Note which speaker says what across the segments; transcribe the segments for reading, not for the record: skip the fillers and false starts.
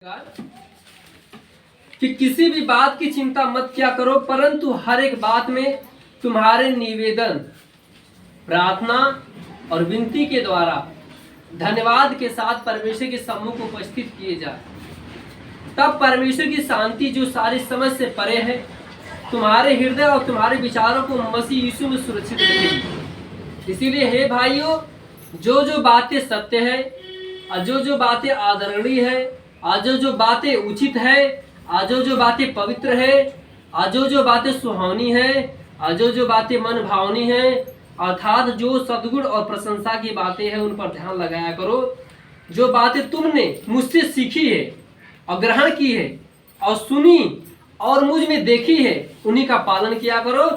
Speaker 1: प्रकार कि किसी भी बात की चिंता मत किया करो, परंतु हर एक बात में तुम्हारे निवेदन, प्रार्थना और विनती के द्वारा धन्यवाद के साथ परमेश्वर के सम्मुख उपस्थित किए जाए। तब परमेश्वर की शांति जो सारी समझ से परे है, तुम्हारे हृदय और तुम्हारे विचारों को मसीह यीशु में सुरक्षित रखेगी। इसीलिए हे भाइयों, जो जो बातें सत्य है और जो जो बातें आदरणीय है और जो जो बातें उचित है और जो जो बातें पवित्र है और जो जो बातें सुहावनी है और जो जो बातें मन भावनी है, अर्थात जो सद्गुण और प्रशंसा की बातें हैं, उन पर ध्यान लगाया करो। जो बातें तुमने मुझसे सीखी है और ग्रहण की है और सुनी और मुझ में देखी है, उन्हीं का पालन किया करो।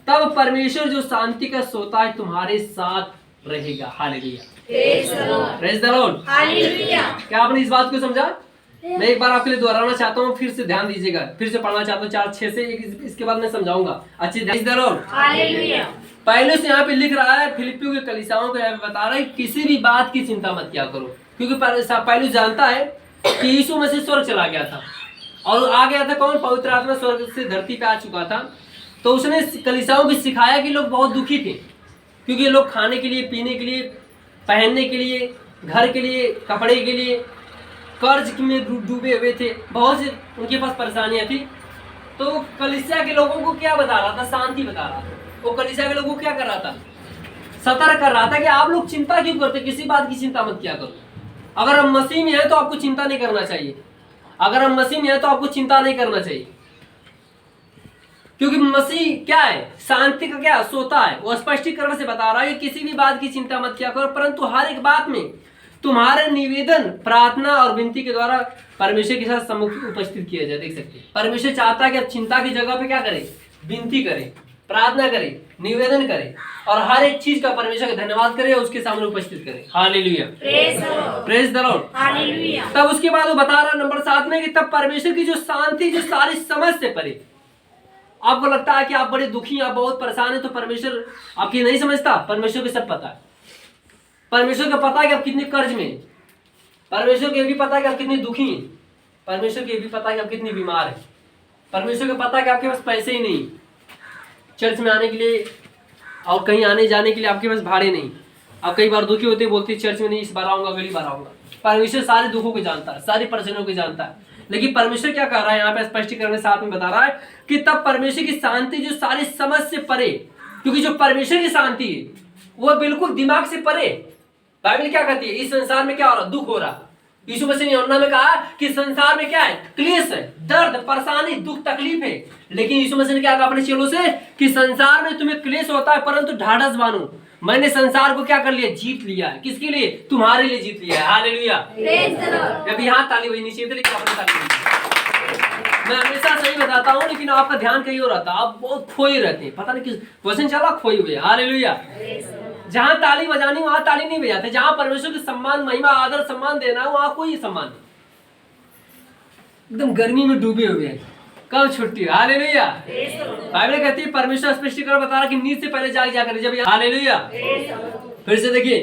Speaker 1: तब परमेश्वर जो शांति का सोता है तुम्हारे साथ रहेगा। Hallelujah, praise the Lord, hallelujah. क्या आपने इस बात को समझा? मैं एक बार आपके लिए दोहराना चाहता हूँ, फिर से ध्यान दीजिएगा, फिर से पढ़ना चाहता हूँ 4-6 से, इसके बाद मैं समझाऊंगा अच्छी प्रेज द लॉर्ड, हालेलुया। पहले से यहाँ पे लिख रहा है, फिलिप्पियों के कलीसियाओं को यहाँ पे बता रहा है किसी भी बात की चिंता मत किया करो, क्योंकि पहले जानता है कि यीशु मसीह स्वर्ग चला गया था और आ गया था कौन? पवित्र आत्मा स्वर्ग से धरती पे आ चुका था। तो उसने कलीसियाओं को सिखाया कि लोग बहुत दुखी थे, क्योंकि लोग खाने के लिए, पीने के लिए, पहनने के लिए, घर के लिए, कपड़े के लिए कर्ज में डूबे हुए थे। बहुत से उनके पास परेशानियां थी। तो कलीसिया के लोगों को क्या बता रहा था? शांति बता रहा था। वो कलीसिया के लोगों को क्या कर रहा था? सतर्क कर रहा था कि आप लोग चिंता क्यों करते, किसी बात की चिंता मत किया करो। अगर हम मसीह में हैं तो आपको चिंता नहीं करना चाहिए। अगर हम मसीह में हैं तो आपको चिंता नहीं करना चाहिए, क्योंकि मसीह क्या है? शांति का क्या सोता है। वो स्पष्टीकरण से बता रहा है कि किसी भी बात की चिंता मत किया करो, परंतु हर एक बात में तुम्हारे निवेदन, प्रार्थना और विनती के द्वारा परमेश्वर के साथ सम्मुख उपस्थित किया जाए। देख सकते हैं, परमेश्वर चाहता है कि आप चिंता की जगह पे क्या करें? विनती करें, प्रार्थना करें, निवेदन करें और हर एक चीज का परमेश्वर का धन्यवाद करें और उसके सामने उपस्थित करें। Hallelujah, praise the Lord, hallelujah. तब उसके बाद वो बता रहा नंबर 7 में कि तब परमेश्वर की जो शांति जो सारी समझ से परे। आपको लगता है कि आप बड़े दुखी, आप बहुत परेशान है, तो परमेश्वर आपकी नहीं समझता? परमेश्वर को सब पता है। परमेश्वर को पता है कि आप कितने कर्ज में, परमेश्वर को ये भी पता है कि आप कितने दुखी हैं, परमेश्वर को ये भी पता है कि आप कितनी बीमार है, परमेश्वर को पता है कि आपके पास पैसे ही नहीं चर्च में आने के लिए और कहीं आने जाने के लिए, आपके पास भाड़े नहीं। आप कई बार दुखी होते बोलते चर्च में नहीं, इस बार आऊंगा, अगली बार आऊंगा। परमेश्वर सारे दुखों को जानता है, सारी परेशानियों को जानता है। लेकिन परमेश्वर क्या कर रहा है यहाँ पे? स्पष्टीकरण साथ में बता रहा है कि तब परमेश्वर की शांति जो सारी समझ से परे, क्योंकि जो परमेश्वर की शांति है वो बिल्कुल दिमाग से परे। बाइबल क्या कहती है? इस संसार में क्या हो रहा? दुख हो रहा। यीशु मसीह ने यूहन्ना में कहा कि संसार में क्या है? क्लेश है, दर्द, परेशानी, दुख, तकलीफ है। लेकिन यीशु मसीह ने क्या कहा अपने चेलों से कि संसार में तुम्हें क्लेश होता है, परंतु ढाढ़स बांधो, मैंने संसार को क्या कर लिया? जीत लिया है। किसके लिए? तुम्हारे लिए जीत लिया है। हालेलुया, जब यहाँ ताली बजनी चाहिए, लेकिन आपने ताली, मैं हमेशा सही बताता हूँ, लेकिन आपका ध्यान कहीं और रहता है। आप बहुत खोए रहते हैं, पता नहीं किस वचन चला खोए हुए। हालेलुया, जहां ताली बजानी वहां ताली नहीं बजाते। जहां परमेश्वर के सम्मान, महिमा, आदर, सम्मान देना है वहां कोई सम्मान नहीं। एकदम गर्मी में डूबे हुए हैं, कब छुट्टी? हालेलुया, बाइबल कहती है, परमेश्वर स्पष्टीकरण बता रहा कि नींद से पहले जाग जाकर जब। हालेलुया, फिर से देखिए,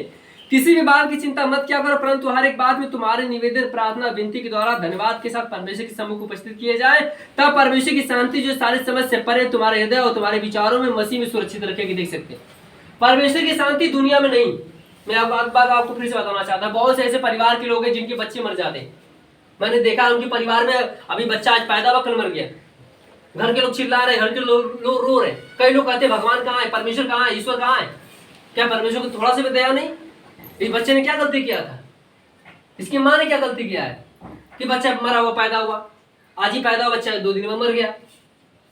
Speaker 1: किसी भी बात की चिंता मत किया करो, परंतु हर एक बात में तुम्हारे निवेदन, प्रार्थना, विनती के द्वारा धन्यवाद के साथ परमेश्वर के सम्मुख उपस्थित किए जाए। तब परमेश्वर की शांति जो सारी समझ से परे तुम्हारे हृदय और तुम्हारे विचारों में मसीह में सुरक्षित रखेगी। देख सकते हैं, परमेश्वर की शांति दुनिया में नहीं। मैं बात आपको फिर से बताना चाहता हूँ, बहुत से ऐसे परिवार के लोग हैं जिनके बच्चे मर जाते हैं। मैंने देखा उनके परिवार में अभी बच्चा आज पैदा हुआ, कल मर गया। घर के लोग चिल्ला रहे, घर के लोग रो रहे। कई लोग कहते हैं भगवान कहाँ है, परमेश्वर कहाँ है, ईश्वर कहाँ है? क्या परमेश्वर को थोड़ा सा भी दया नहीं? इस बच्चे ने क्या गलती किया था? इसकी माँ ने क्या गलती किया है कि बच्चा मरा हुआ पैदा हुआ, आज ही पैदा हुआ बच्चा 2 दिन में मर गया?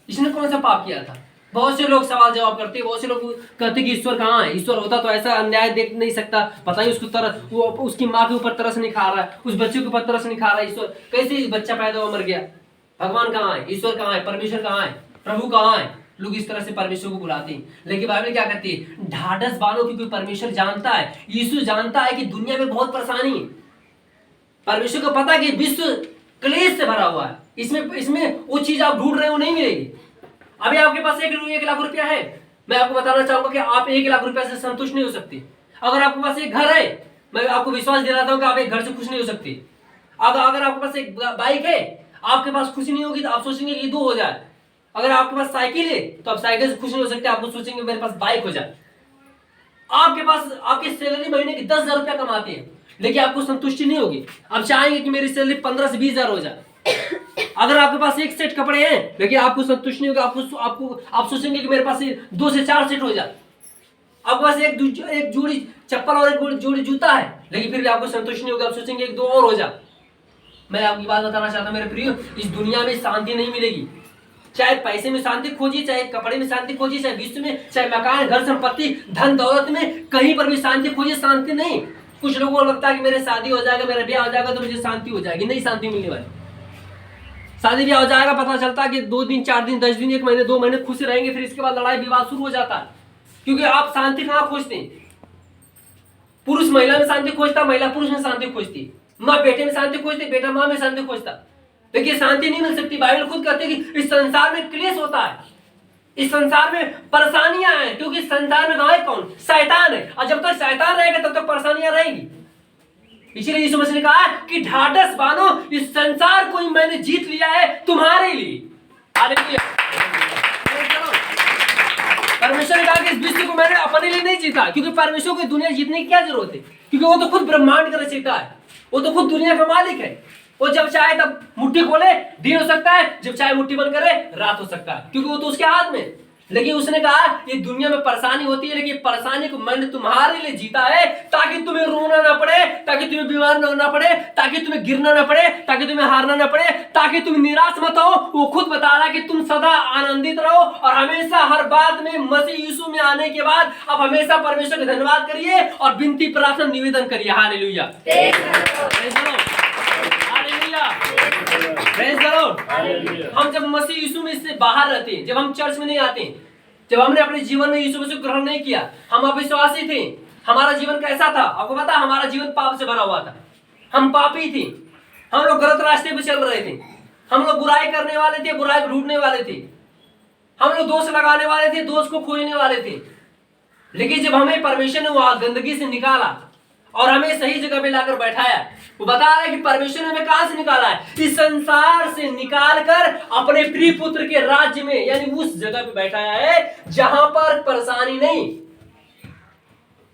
Speaker 1: इसने कौन सा पाप किया था? बहुत से लोग सवाल जवाब करते हैं, बहुत से लोग कहते हैं कि ईश्वर कहाँ है? ईश्वर होता तो ऐसा अन्याय देख नहीं सकता। पता ही उसको तरस, वो उसकी माँ के ऊपर तरस नहीं खा रहा है, उस बच्चे के ऊपर तरस नहीं खा रहा है। ईश्वर कैसे बच्चा पैदा हुआ मर गया? भगवान कहाँ है? ईश्वर कहाँ है? परमेश्वर कहाँ है? प्रभु कहाँ है? लोग इस तरह से परमेश्वर को बुलाते हैं। लेकिन बाइबल क्या कहती है? ढाढ़स बांधो, क्योंकि परमेश्वर जानता है, यीशु जानता है कि दुनिया में बहुत परेशानी है। परमेश्वर को पता है कि विश्व क्लेश से भरा हुआ है। इसमें वो चीज आप ढूंढ रहे हो नहीं मिलेगी। अभी आपके पास 1 लाख रुपया है, मैं आपको बताना चाहूंगा कि आप 1 लाख रुपया से संतुष्ट नहीं हो सकते। अगर आपके पास एक घर है, मैं आपको विश्वास दिलाता हूं कि आप एक घर से खुश नहीं हो सकते। अगर अगर आपके पास एक बाइक है, आपके पास खुशी नहीं होगी तो आप सोचेंगे कि 2 हो जाए। अगर आपके पास साइकिल है तो आप साइकिल से खुश नहीं हो सकते, आपको सोचेंगे मेरे पास बाइक हो जाए। आपके पास आपकी सैलरी महीने की 10,000 रुपया कमाते हैं, लेकिन आपको संतुष्टि नहीं होगी, आप चाहेंगे कि मेरी सैलरी 15 से 20,000 हो जाए। अगर आपके पास एक सेट कपड़े हैं लेकिन आपको संतुष्टि नहीं होगी, आप सोचेंगे कि मेरे पास 2 से 4 सेट हो जाए। आपके पास एक जोड़ी चप्पल और एक जोड़ी जूता है, लेकिन फिर भी आपको संतुष्टि नहीं होगी, आप सोचेंगे एक 2 और हो जाए। मैं आपकी बात बताना चाहता हूं मेरे प्रियो, इस दुनिया में शांति नहीं मिलेगी। चाहे पैसे में शांति खोजिए, चाहे कपड़े में शांति खोजिए, चाहे विश्व में, चाहे मकान, घर, संपत्ति, धन दौलत में, कहीं पर भी शांति खोजिए, शांति नहीं। कुछ लोगों को लगता है कि मेरे शादी हो जाएगा, मेरा ब्याह हो जाएगा तो मुझे शांति हो जाएगी। नहीं, शांति मिलने वाली। शादी ब्याह हो जाएगा, पता चलता है कि 2 दिन, 4 दिन, 10 दिन, 1 महीने, 2 महीने खुश रहेंगे, फिर इसके बाद लड़ाई विवाद शुरू हो जाता है। क्योंकि आप शांति कहाँ खोजते हैं? पुरुष महिला में शांति खोजता, महिला पुरुष में शांति खोजती, माँ बेटे में शांति खोजती, बेटा माँ में शांति खोजता, लेकिन शांति नहीं मिल सकती। बाइबल खुद कहते हैं कि इस संसार में क्लेश होता है, इस संसार में परेशानियां हैं, क्योंकि संसार में गवाह कौन? शैतान है, और जब तक शैतान रहेगा तब तक परेशानियां रहेंगी। इसीलिए यीशु मसीह ने कहा कि ढाढ़स बांधो, इस संसार को मैंने जीत लिया है तुम्हारे लिए। हालेलुया। परमेश्वर ने कहा कि इस विश्व को मैंने अपने लिए नहीं जीता, क्योंकि परमेश्वर को दुनिया जीतने की क्या जरूरत है? क्योंकि वो तो खुद ब्रह्मांड का रचयिता है, वो तो खुद दुनिया का मालिक है। वो जब चाहे तब मुट्ठी खोले, दिन हो सकता है, जब चाहे मुट्ठी बंद करे, रात हो सकता है, क्योंकि वो तो उसके हाथ में। लेकिन उसने कहा ये दुनिया में परेशानी होती है, लेकिन परेशानी को मैंने तुम्हारे लिए जीता है, ताकि तुम्हें रोना ना पड़े, ताकि तुम्हें बीमार ना होना पड़े, ताकि तुम्हें गिरना ना पड़े, ताकि तुम्हें हारना ना पड़े, ताकि तुम निराश मत हो। वो खुद बता रहा है कि तुम सदा आनंदित रहो और हमेशा हर बात में मसीह यीशु में आने के बाद आप हमेशा परमेश्वर का धन्यवाद करिए और विनती, प्रार्थना, निवेदन करिए। हालेलुया। हम जब मसीह यीशु में से बाहर रहते हैं, जब हम चर्च में नहीं आते, जब हमने अपने जीवन में यीशु मसीह को ग्रहण नहीं किया, हम अविश्वासी थे, हमारा जीवन कैसा था? आपको पता, हमारा जीवन पाप से भरा हुआ था, हम पापी थे, हम लोग गलत रास्ते पे चल रहे थे, हम लोग बुराई करने वाले थे, बुराई को ढूंढने वाले थे, हम लोग दोष लगाने वाले थे, दोष को खोजने वाले थे। लेकिन जब हमें परमेश्वर ने वहां गंदगी से निकाला और हमें सही जगह पे लाकर बैठाया, वो बता रहा है कि परमेश्वर ने हमें कहां से निकाला है? इस संसार से निकाल कर अपने प्रिय पुत्र के राज्य में, यानी उस जगह पे बैठाया है जहां पर परेशानी नहीं।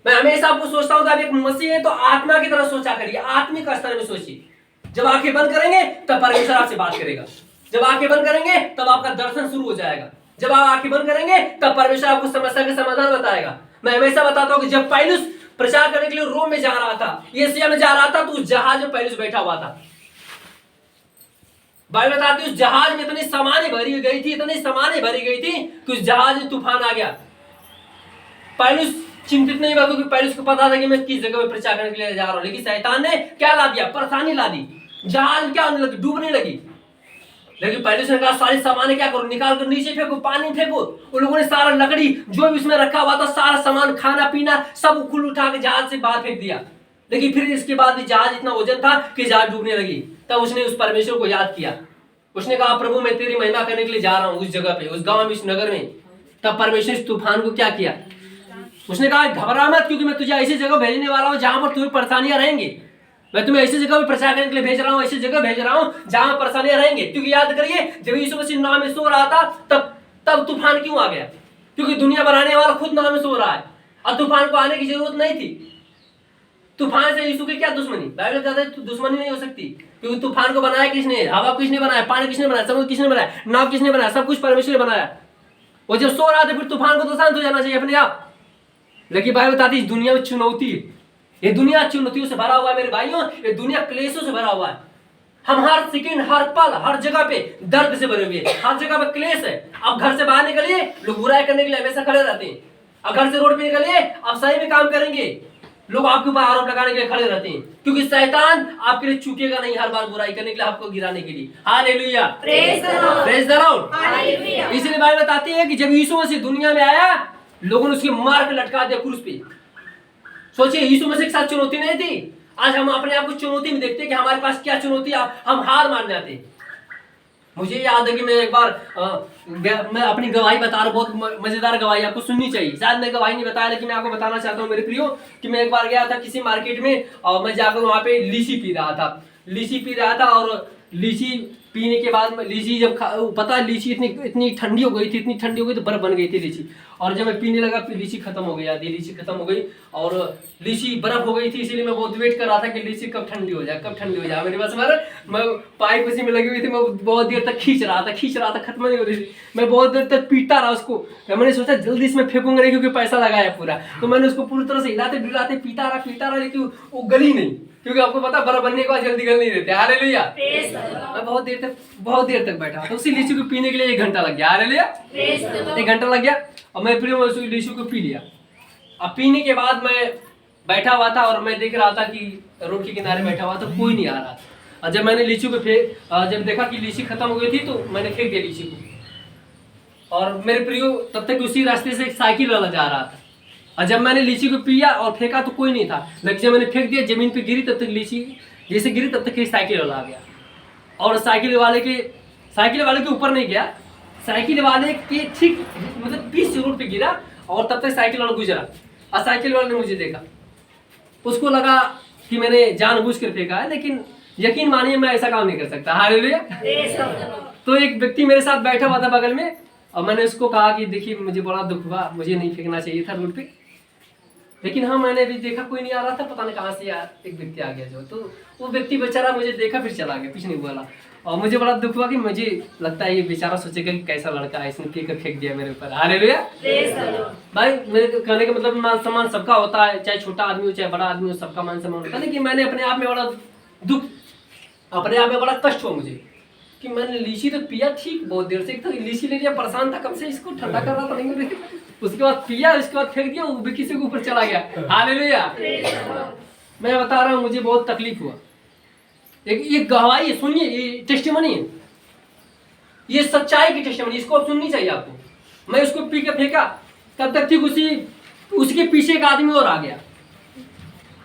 Speaker 1: मैं हमेशा आपको सोचता हूं कि आप एक मसीह है तो आत्मा की तरह सोचा करिए, आत्मिक स्तर में सोचिए। जब आंखें बंद करेंगे तब परमेश्वर आपसे बात करेगा, जब आंखें बंद करेंगे तब आपका दर्शन शुरू हो जाएगा, जब आप आंखें बंद करेंगे तब परमेश्वर आपको समस्या का समाधान बताएगा। मैं हमेशा बताता हूं कि जब पौलुस प्रचार करने के लिए रोम में जा रहा था, एशिया में जा रहा था, तो उस जहाज में पौलुस बैठा हुआ था। बाइबल बताती है उस जहाज में इतनी सामानें भरी गई थी, इतनी सामानें भरी गई थी कि उस जहाज में तूफान आ गया। पौलुस चिंतित नहीं हुआ, क्योंकि पौलुस को पता था कि मैं किस जगह पे प्रचार करने के लिए जा रहा हूं। लेकिन शैतान ने क्या ला दिया? परेशानी ला दी, जहाज क्या होने लगी? डूबने लगी। लेकिन पौलुस ने कहा सारी सामान क्या करो, निकाल कर नीचे फेंको, पानी फेंको। उन लोगों ने सारा लकड़ी जो भी उसमें रखा हुआ था, सारा सामान, खाना पीना सब खुल उठा के जहाज से बाहर फेंक दिया। लेकिन फिर इसके बाद भी जहाज इतना वजन था कि जहाज डूबने लगी। तब उसने उस परमेश्वर को याद किया, उसने कहा प्रभु मैं तेरी महिमा करने के लिए जा रहा हूं उस जगह पे, उस गांव में, इस नगर में। तब परमेश्वर इस तूफान को क्या किया? उसने कहा घबरा मत, क्योंकि मैं तुझे ऐसी जगह भेजने वाला हूं जहां पर तुम्हें परेशानियां रहेंगी। मैं तुम्हें ऐसी जगह पे प्रचार करने के लिए भेज रहा हूं, ऐसी जगह भेज रहा हूं जहां परेशानियां रहेंगी। क्योंकि याद करिए जब यीशु मसीह नाव में सो रहा था तब तूफान क्यों आ गया? क्योंकि दुनिया बनाने वाला खुद नाव में सो रहा है और तूफान को आने की जरूरत नहीं थी। तूफान से यीशु की क्या दुश्मनी? बाइबल कहता है दुश्मनी नहीं हो सकती, क्योंकि तूफान को बनाया किसने? हवा किसने बनाया? पानी किसने बनाया? समुद्र किसने बनाया? नाव किसने बनाया? सब कुछ परमेश्वर ने बनाया। और जब सो रहा था फिर तूफान को तो शांत हो जाना चाहिए अपने आप। लेकिन बाइबल बताती है इस दुनिया में चुनौती है, ये दुनिया चुनौतियों से भरा हुआ है मेरे भाइयों, ये दुनिया क्लेशों से भरा हुआ है। हम हर सेकंड, हर पल, हर जगह पे दर्द से भरे हुए, हर जगह पे क्लेश है। अब घर से बाहर निकलिए, लोग बुराई करने के लिए हमेशा खड़े रहते हैं। अब घर से रोड पे निकलिए, आप सही में काम करेंगे, लोग आपके ऊपर आरोप लगाने के लिए खड़े रहते हैं, क्योंकि शैतान आपके लिए चूकेगा नहीं हर बार बुराई करने के लिए, आपको गिराने के लिए। Hallelujah, praise the Lord. इसलिए बाइबल बताती है कि जब यीशु मसीह दुनिया में आया, लोगों ने उसके मार के लटका दिया क्रूस पे। सोचिए यीशु मसीह के साथ चुनौती नहीं थी। आज हम अपने आप को चुनौती में देखते हैं कि हमारे पास क्या चुनौती, हम हार मान जाते। मुझे याद है कि मैं एक बार मैं अपनी गवाही बता रहा, बहुत मजेदार गवाही, आपको सुननी चाहिए। शायद मैं गवाही नहीं बताया, लेकिन मैं आपको बताना चाहता हूँ मेरे प्रियो कि मैं एक बार गया था किसी मार्केट में और मैं जाकर वहां पे लीची पी रहा था। लीची पी रहा था और लीची पीने के बाद में लीची जब पता है लीची इतनी इतनी ठंडी हो गई थी, इतनी ठंडी हो गई तो बर्फ बन गई थी लीची। और जब मैं पीने लगा फिर लीची खत्म हो गई, आधी लीची खत्म हो गई और लीची बर्फ हो गई थी। इसीलिए मैं बहुत वेट कर रहा था कि लीची कब ठंडी हो जाए, कब ठंडी हो जाए। मेरे पास मैं पाइप उसी में लगी हुई थी, मैं बहुत देर तक खींच रहा था, खत्म नहीं हो रही थी। मैं बहुत देर तक पीटता रहा उसको। मैंने सोचा जल्दी इसमें फेंकूंगा नहीं क्योंकि पैसा लगाया पूरा, तो मैंने उसको पूरी तरह से हिलाते डुलाते पीटा रहा, लेकिन वो गली नहीं, क्योंकि आपको पता बर्फ बनने के बाद जल्दी गल नहीं देते। हालेलुया। मैं बहुत देर तक बैठा तो उसी लीची को पीने के लिए 1 घंटा लग गया। हालेलुया। 1 घंटा लग गया और मैं फिर उस लीची को पी लिया। अब पीने के बाद मैं बैठा हुआ था और मैं देख रहा था कि रोड के किनारे बैठा हुआ था, कोई नहीं आ रहा था। और जब मैंने लीची को जब देखा कि लीची खत्म हो गई थी तो मैंने फेंक दिया लीची को। और मेरे प्रियो तब तक उसी रास्ते से एक साइकिल वाला जा रहा था। और जब मैंने लीची को पिया और फेंका तो कोई नहीं था, लेकिन जब मैंने फेंक दिया जमीन पे गिरी तब तक लीची जैसे गिरी तब तक एक साइकिल वाला आ गया। और साइकिल वाले के ऊपर नहीं गया, साइकिल वाले के ठीक मतलब 20 रोड पे गिरा और तब तक साइकिल वाला गुजरा। और साइकिल वाले ने मुझे देखा, उसको लगा कि मैंने जानबूझ कर फेंका है, लेकिन यकीन मानिए मैं ऐसा काम नहीं कर सकता। हालेलुया। तो एक व्यक्ति मेरे साथ बैठा हुआ था बगल में और मैंने उसको कहा कि देखिए मुझे बड़ा दुख हुआ, मुझे नहीं फेंकना चाहिए था रोड पे, लेकिन हाँ मैंने भी देखा कोई नहीं आ रहा था, पता नहीं कहाँ से यार एक व्यक्ति आ गया जो, तो वो व्यक्ति बेचारा मुझे देखा फिर चला गया, कुछ नहीं बोला। और मुझे बड़ा दुख हुआ कि मुझे लगता है ये बेचारा सोचेगा कि कैसा लड़का है, इसने पी कर फेंक दिया मेरे ऊपर। हालेलुया। भाई मेरे कहने का मतलब मान सम्मान सबका होता है, चाहे छोटा आदमी हो चाहे बड़ा आदमी हो, सबका मान सम्मान होता है। लेकिन मैंने अपने आप में बड़ा दुख, अपने आप में बड़ा कष्ट हुआ मुझे कि मैंने लीची तो पिया ठीक बहुत देर से, एक तो लीची ले लिया, परेशान था कब से, इसको ठंडा कर रहा था नहीं, उसके बाद पिया, उसके बाद फेंक दिया, वो भी किसी के ऊपर चला गया। हालेलुया। मैं बता रहा हूँ मुझे बहुत तकलीफ हुआ। ये गवाही है, सुनिए, ये टेस्टिमनी है, ये सच्चाई की टेस्टिमनी, इसको अब सुननी चाहिए आपको। मैं उसको पी के फेंका, तब तक ठीक उसके पीछे एक आदमी और आ गया,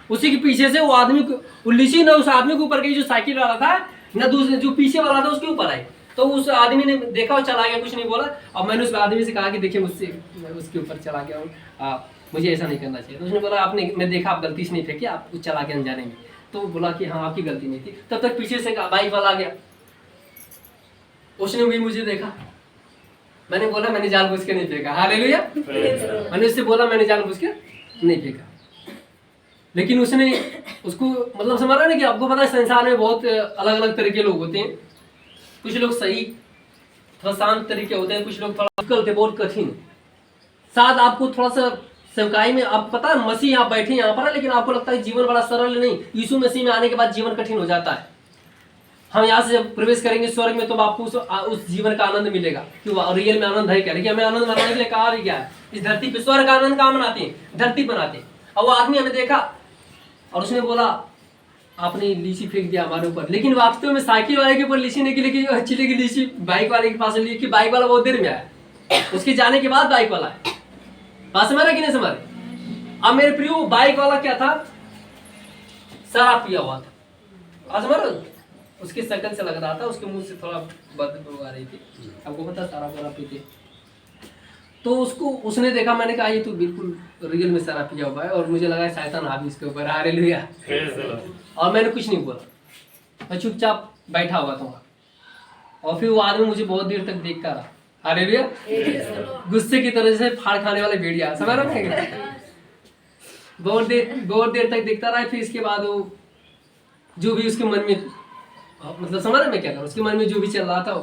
Speaker 1: उसी के पीछे से वो आदमी को लीची ना उस आदमी के ऊपर गई जो साइकिल वाला था, ना दूसरे जो पीछे वाला था उसके ऊपर आई। तो उस आदमी ने देखा और चला गया, कुछ नहीं बोला। और मैंने उस आदमी से कहा कि देखिए मुझसे मैं उसके ऊपर चला गया हूँ, मुझे ऐसा नहीं करना चाहिए। तो उसने बोला आपने, मैं देखा आप गलती से नहीं फेंकी, आप चला गया अनजाने में। तो बोला कि हाँ आपकी गलती नहीं थी। तब तक पीछे से बाइक वाला आ गया, उसने भी मुझे देखा। मैंने बोला मैंने जानबूझ के नहीं फेंका। हालेलुया। मैंने उससे बोला मैंने जानबूझ के नहीं फेंका, लेकिन उसने उसको मतलब समझ रहा है ना कि आपको पता है संसार में बहुत अलग अलग तरह के लोग होते हैं। कुछ लोग सही थोड़ा शांत तरीके होते हैं, कुछ लोग थोड़ा डिफिकल्ट है, बहुत कठिन। शायद आपको थोड़ा सा सेवकाई में आप पता है मसीह आप बैठे यहाँ पर है, लेकिन आपको लगता है जीवन बड़ा सरल नहीं। यीशु मसीह में आने के बाद जीवन कठिन हो जाता है। हम यहाँ से जब प्रवेश करेंगे स्वर्ग में तो आपको उस जीवन का आनंद मिलेगा कि वो रियल में आनंद है क्या। लेकिन हमें आनंद मनाने के लिए कहा भी क्या है, इस धरती पे स्वर्ग का आनंद कहाँ मनाते हैं, धरती बनाते हैं। और वो आदमी हमें देखा और उसने बोला आपने लीची फेंक दिया हमारे ऊपर, लेकिन वास्तव में साइकिल वाले के ऊपर लीची नहीं गिरी, अच्छी लगी लीची बाइक वाले के पास ली कि बाइक वाला बहुत देर में आया, उसके जाने के बाद बाइक वाला है। बात समझ रहे कि नहीं समझ रहे। अब मेरे प्रियो बाइक वाला क्या था, शराब पिया हुआ था। समझ रहे, उसकी शक्ल से लग रहा था, उसके मुंह से थोड़ा बदबू आ रही थी। आपको पता शराब वाला पीते, तो उसने देखा, मैंने कहा ये तो बिल्कुल रियल में शराब पिया हुआ है और मुझे लगा शैतान हावी इसके ऊपर। हालेलुया। और मैंने कुछ नहीं बोला, मैं चुपचाप बैठा हुआ था। और फिर वो आदमी मुझे बहुत देर तक देखता रहा। हालेलुया। गुस्से की तरह से फाड़ खाने वाले भेड़िया, समझ रहे हैं। बहुत देर तक देखता रहा। फिर इसके बाद वो जो भी उसके मन में मतलब समझ रहे मैं क्या करूँ, उसके मन में जो भी चल रहा था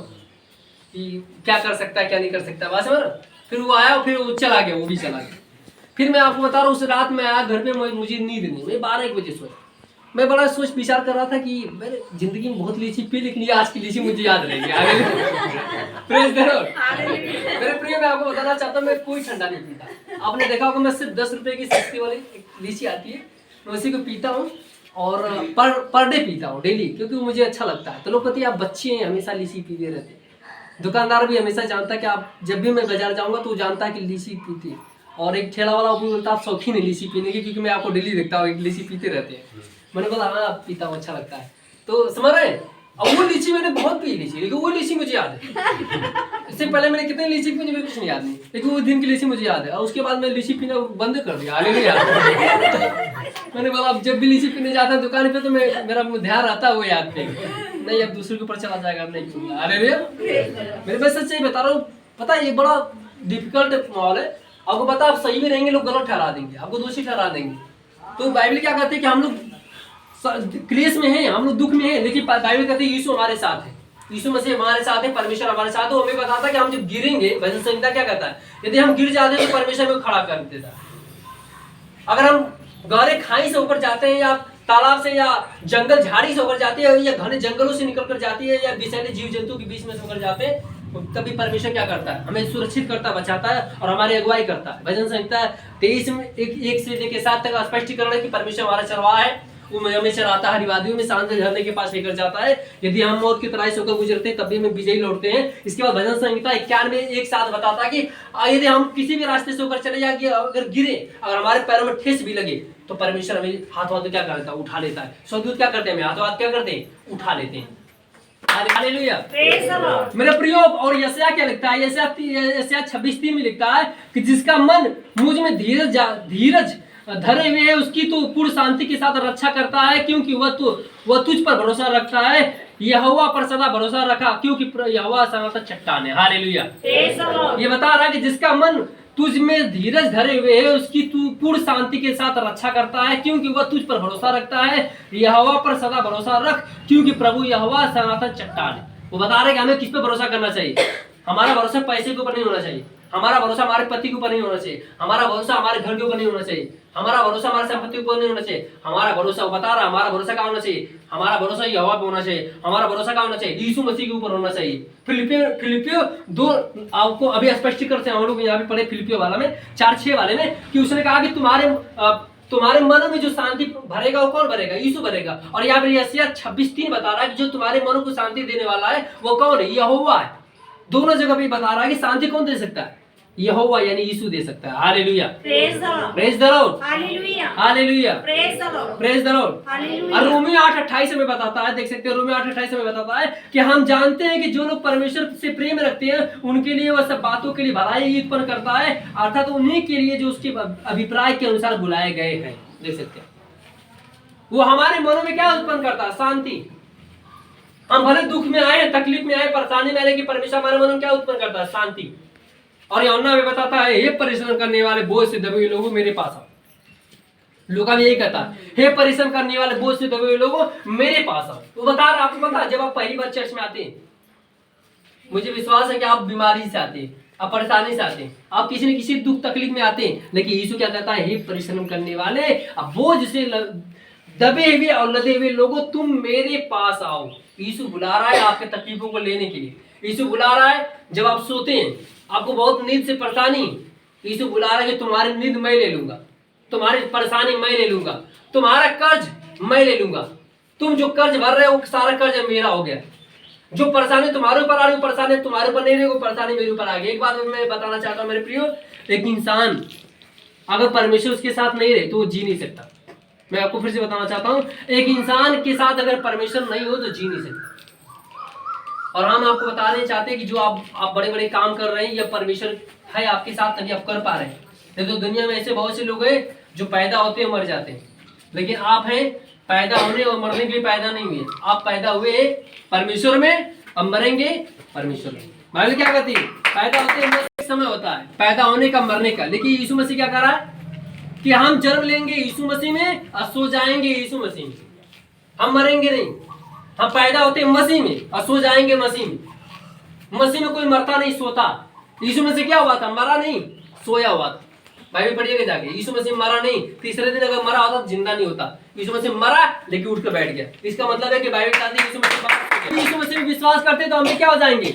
Speaker 1: कि क्या कर सकता है क्या नहीं कर सकता, बात समझ रहे। फिर वो आया और फिर वो चला गया, वो भी चला गया। फिर मैं आपको बता रहा हूँ उस रात में आया घर पे, मुझे नींद नहीं, मैं 12-1 बजे सोया। मैं बड़ा सोच विचार कर रहा था कि मैंने जिंदगी में बहुत लीची पी, लेकिन ये आज की लीची मुझे याद रहेगी। Praise the Lord. मेरे प्रिय मैं आपको बताना चाहता हूँ मैं कोई ठंडा नहीं पीता। आपने देखा होगा मैं सिर्फ 10 रुपए की सस्ती वाली लीची आती है, मैं उसी को पीता हूँ और पर डे पीता हूँ डेली, क्योंकि मुझे अच्छा लगता है। तो लोग कहते हैं आप बच्चे हैं हमेशा लीची पीते रहते। दुकानदार भी हमेशा जानता है कि आप जब भी मैं बाजार जाऊंगा तो जानता है कि लीची पीती है। और एक ठेला वाला भी बोलता है आप शौकीन है लीची पीने की, क्योंकि मैं आपको डेली देखता हूँ एक लीची पीते रहते हैं। मैंने बोला हाँ पीता हूँ, अच्छा लगता है। तो समझ रहे हैं। अब वो लीची मैंने बहुत पी लीची, लेकिन वो लीची मुझे याद है। इससे पहले मैंने कितने लीची पी मुझे कुछ नहीं याद नहीं, लेकिन वो दिन की लीची मुझे याद है। और उसके बाद मैं लीची पीना बंद कर दिया। हालेलुया। मैंने बोला अब जब भी लीची पीने जाता है दुकान पे तो मेरा ध्यान रहता है वो याद पे, नहीं अब दूसरे के ऊपर चला जाएगा, अब नहीं पीऊंगा। अरे मेरे मैं सच्चाई बता रहा हूँ। पता है ये बड़ा डिफिकल्ट माहौल है। आपको पता आप सही में रहेंगे लोग गलत ठहरा देंगे, आपको दोषी ठहरा देंगे। तो बाइबल क्या कहते हैं कि हम लोग क्लेश में हैं, हम लोग दुख में हैं, लेकिन बाइबल कहते हैं यीशु हमारे साथ है, यीशु मसीह हमारे साथ है, परमेश्वर हमारे साथ है। हमें बताता है कि हम जब गिरेंगे, भजन संहिता क्या कहता है, यदि हम गिर जाते हैं तो परमेश्वर हमें खड़ा कर देता है। अगर हम गहरे खाई से ऊपर जाते हैं या तालाब से या जंगल झाड़ी से होकर जाते हैं या घने जंगलों से निकल कर जाती है या विषैले जीव जंतु के बीच में से होकर जाते हैं, तभी परमेश्वर क्या करता है, हमें सुरक्षित करता, बचाता है और हमारी अगुवाई करता है। भजन संहिता 23 में 1 से लेकर 7 तक स्पष्टीकरण है कि परमेश्वर हमारा चरवाहा है, वो हमें चराता है, वादियों में शांत झरने के पास लेकर जाता है। यदि हम मौत की तराई से होकर गुजरते हैं तब भी हमें विजयी लौटते हैं। इसके बाद भजन संहिता 91 एक साथ बताता है कि यदि हम किसी भी रास्ते से होकर चले जाए, अगर गिरे, अगर हमारे पैरों में ठेस भी लगे तो परमेश्वर हमें हाथों हाथ क्या करता है, उठा लेता है। स्वर्गदूत क्या करते हैं, हमें हाथों हाथ क्या करते हैं, उठा लेते हैं। हालेलुया मेरे प्रियो। और यशायाह क्या लिखता है, यशायाह 26:3 में लिखता है कि जिसका मन मुझ में धीरज धरे हुए है उसकी तो पूर्ण शांति के साथ रक्षा करता है, क्योंकि वह तुझ पर भरोसा रखता है। यहोवा पर सदा भरोसा रखा, क्योंकि यहोवा सनातन चट्टान है। हालेलुया। ये बता रहा है कि जिसका मन तुझ में धीरज धरे हुए है उसकी तू पूर्ण शांति के साथ रक्षा करता है, क्योंकि वह तुझ पर भरोसा रखता है। यहोवा पर सदा भरोसा रख, क्योंकि प्रभु यहोवा सनातन चट्टान है। वो बता रहे कि हमें किस पे भरोसा करना चाहिए। हमारा भरोसा पैसे के ऊपर नहीं होना चाहिए, हमारा भरोसा हमारे पति के ऊपर नहीं होना चाहिए, हमारा भरोसा हमारे घर के ऊपर नहीं होना चाहिए, हमारा भरोसा हमारे संपत्ति के ऊपर नहीं होना चाहिए। हमारा भरोसा बता रहा, हमारा भरोसा कहाँ होना चाहिए, हमारा भरोसा यहोवा पे होना चाहिए। हमारा भरोसा कहाँ होना चाहिए, यीशु मसीह के ऊपर होना चाहिए। फिलिपियो 2 आपको अभी स्पष्टीकरण से हम लोग यहाँ पे पढ़े, फिलिपियो वाला में 4:6 वाले में, कि उसने कहा कि तुम्हारे मन में जो शांति भरेगा वो कौन भरेगा, यीशु भरेगा। और यहाँ पर यशायाह 26:3 बता रहा है कि जो तुम्हारे मनों को शांति देने वाला है वो कौन है, यहोवा है। दोनों जगह पे बता रहा है कि शांति कौन दे सकता है, यहोवा यानी यीशु दे सकता है। Hallelujah, praise the Lord, hallelujah, hallelujah, praise the Lord. और रोमियो 8:28 में बताता है, देख सकते हैं रोमियो 8:28 में बताता है कि हम जानते हैं कि जो लोग परमेश्वर से प्रेम रखते हैं उनके लिए वह सब बातों के लिए भलाई उत्पन्न करता है, अर्थात उन्हीं के लिए जो उसके अभिप्राय के अनुसार बुलाए गए हैं। देख सकते हैं वो हमारे मनों में क्या उत्पन्न करता है, शांति। हम भले दुख में आए, तकलीफ में आए, परेशानी में आए, लेकिन परमेश्वर हमारे मन में क्या उत्पन्न करता है, शांति। और यूहन्ना में बताता है, हे परिश्रम करने वाले बोझ से दबे हुए लोगों मेरे पास आओ। लूका में यही कहता है, हे परिश्रम करने वाले बोझ से दबे हुए लोगों मेरे पास आओ। वो बता रहा, आपको पता है जब आप पहली बार चर्च में आते हैं, मुझे विश्वास है कि आप बीमारी से आते हैं, आप परेशानी से आते हैं, आप किसी न किसी दुख तकलीफ में आते हैं, लेकिन यीशु क्या कहता है, हे परिश्रम करने वाले अब बोझ से दबे हुए और लदे हुए लोगों तुम मेरे पास आओ। यीशु बुला रहा है आपके तकलीफों को लेने के लिए। यीशु बुला रहा है जब आप सोते हैं, आपको बहुत नींद से परेशानी, यीशु बुला रहा है कि तुम्हारी नींद मैं ले लूंगा, तुम्हारी परेशानी मैं ले लूंगा, तुम्हारा कर्ज मैं ले लूंगा। तुम जो कर्ज भर रहे हो वो सारा कर्ज मेरा हो गया। जो परेशानी तुम्हारे ऊपर आ रही है परेशानी तुम्हारे ऊपर नहीं रही, वो परेशानी मेरे ऊपर आ गई। एक बात मैं बताना चाहता हूँ मेरे प्रियो, एक इंसान अगर परमेश्वर उसके साथ नहीं रहे तो वो जी नहीं सकता। मैं आपको फिर से बताना चाहता हूँ, एक इंसान के साथ अगर परमेश्वर नहीं हो तो जी नहीं सकता। और हम आपको बताने चाहते हैं कि जो आप बड़े बड़े काम कर रहे हैं या परमेश्वर है आपके साथ तभी आप कर पा रहे हैं। नहीं तो दुनिया में ऐसे बहुत से लोग हैं जो पैदा होते हैं मर जाते हैं, लेकिन आप हैं पैदा होने और मरने के लिए पैदा नहीं हुए। आप पैदा हुए परमेश्वर में, अब मरेंगे परमेश्वर में। बाइबल क्या कहती है, पैदा होते हैं एक समय होता है पैदा होने का मरने का, लेकिन यीशु मसीह क्या कर रहा है कि हम जन्म लेंगे यीशु मसीह में और सो जाएंगे यीशु मसीह में। हम मरेंगे नहीं, हम पैदा होते हैं मसीह में और सो जाएंगे मसीह में। मसीह में कोई मरता नहीं, सोता। यीशु मसीह क्या हुआ था, मरा नहीं, सोया हुआ था। बाइबल पढ़िएगा जाके, यीशु मसीह मरा नहीं, तीसरे दिन अगर मरा होता तो जिंदा नहीं होता। यीशु मसीह मरा लेकिन उठ कर बैठ गया। इसका मतलब है कि बाइबल कहती है यीशु मसीह में विश्वास करते तो हमें क्या हो जाएंगे,